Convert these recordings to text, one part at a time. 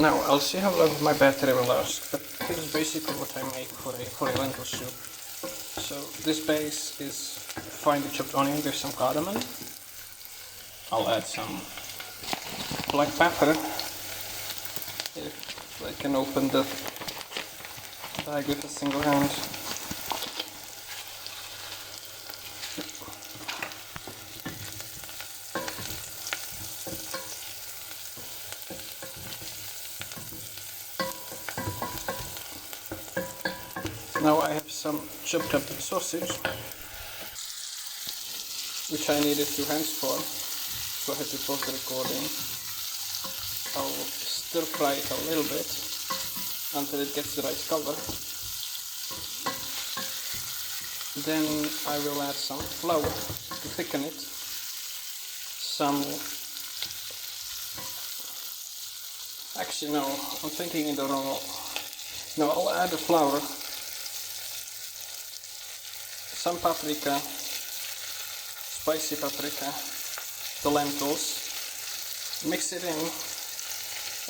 Now I'll see how long my battery will last, but here's basically what I make for a lentil soup. So this base is finely chopped onion with some cardamom. I'll add some black pepper. If I can open the bag with a single hand. Now I have some chopped up sausage, which I needed 2 hands for, so I had to pause the recording. I'll stir fry it a little bit until it gets the right color. Then I will add some flour to thicken it, actually no, I'm thinking in the wrong, no, I'll add the flour, some paprika, spicy paprika, the lentils, mix it in,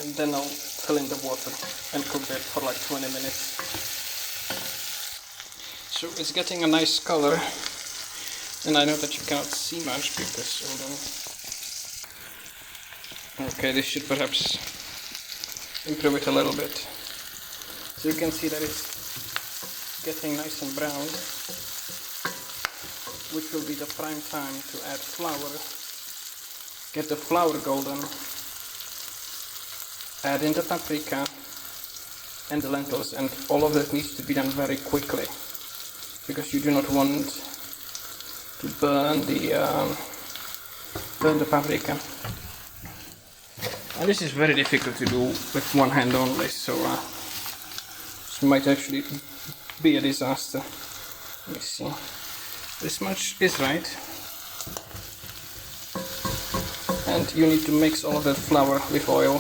and then I'll fill in the water and cook that for like 20 minutes. So it's getting a nice color, and I know that you cannot see much because, hold on. Okay, this should perhaps improve it a little bit. So you can see that it's getting nice and brown, which will be the prime time to add flour. Get the flour golden, add in the paprika and the lentils, and all of that needs to be done very quickly because you do not want to burn the paprika. And this is very difficult to do with one hand only, so this might actually be a disaster. Let me see. This much is right. And you need to mix all of that flour with oil.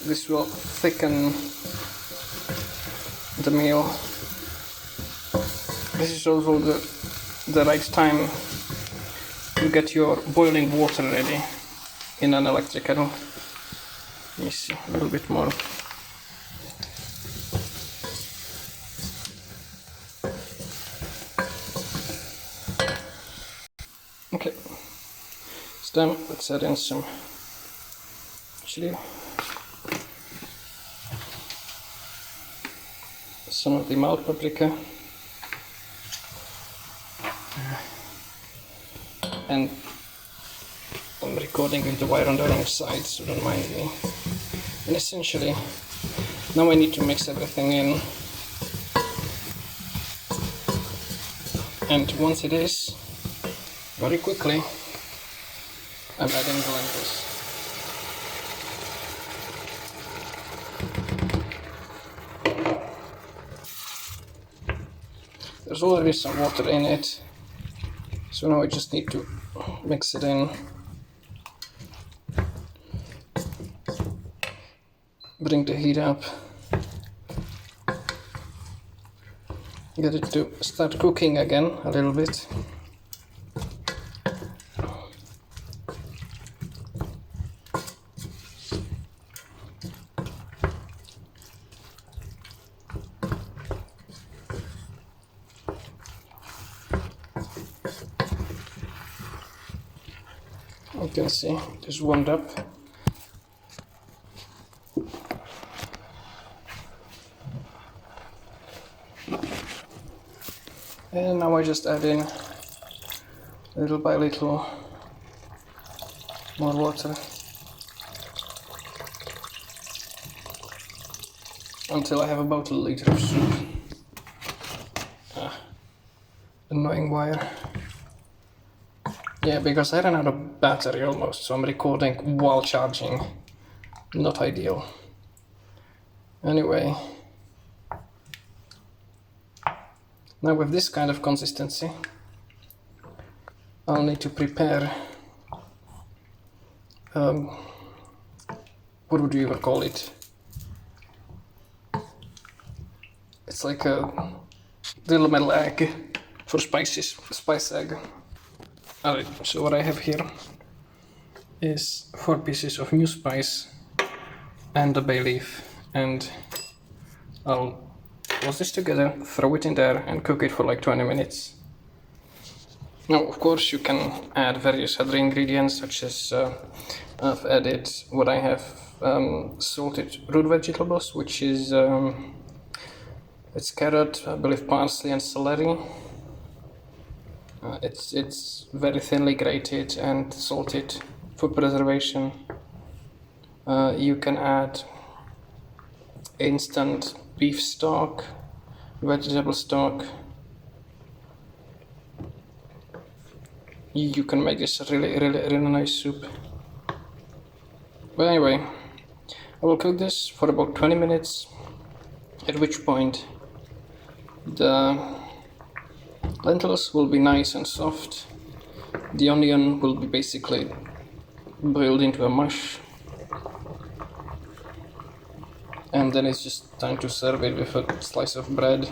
This will thicken the meal. This is also the right time to get your boiling water ready in an electric kettle. Let me see, a little bit more. Okay, it's done. Let's add in some chili, some of the mild paprika, and I'm recording with the wire on the wrong side, so don't mind me. And essentially, now I need to mix everything in, and once it is, very quickly, I'm adding the lentils. There's already some water in it, so now I just need to mix it in. Bring the heat up. Get it to start cooking again a little bit. You can see it is warmed up. And now I just add in little by little more water until I have about 1 liter of soup. Annoying wire. Yeah, because I ran out of battery almost, so I'm recording while charging. Not ideal. Anyway. Now with this kind of consistency, I'll need to prepare, what would you even call it? It's like a little metal egg for spices, spice egg. Alright, so what I have here, is 4 pieces of new spice and a bay leaf, and I'll toss this together, throw it in there and cook it for like 20 minutes. Now of course you can add various other ingredients, such as I've added what I have salted root vegetables, which is it's carrot, I believe parsley and celery. It's very thinly grated and salted for preservation. You can add instant beef stock, vegetable stock. You can make this a really nice soup. But anyway, I will cook this for about 20 minutes, at which point the lentils will be nice and soft. The onion will be basically boiled into a mush. And then it's just time to serve it with a slice of bread.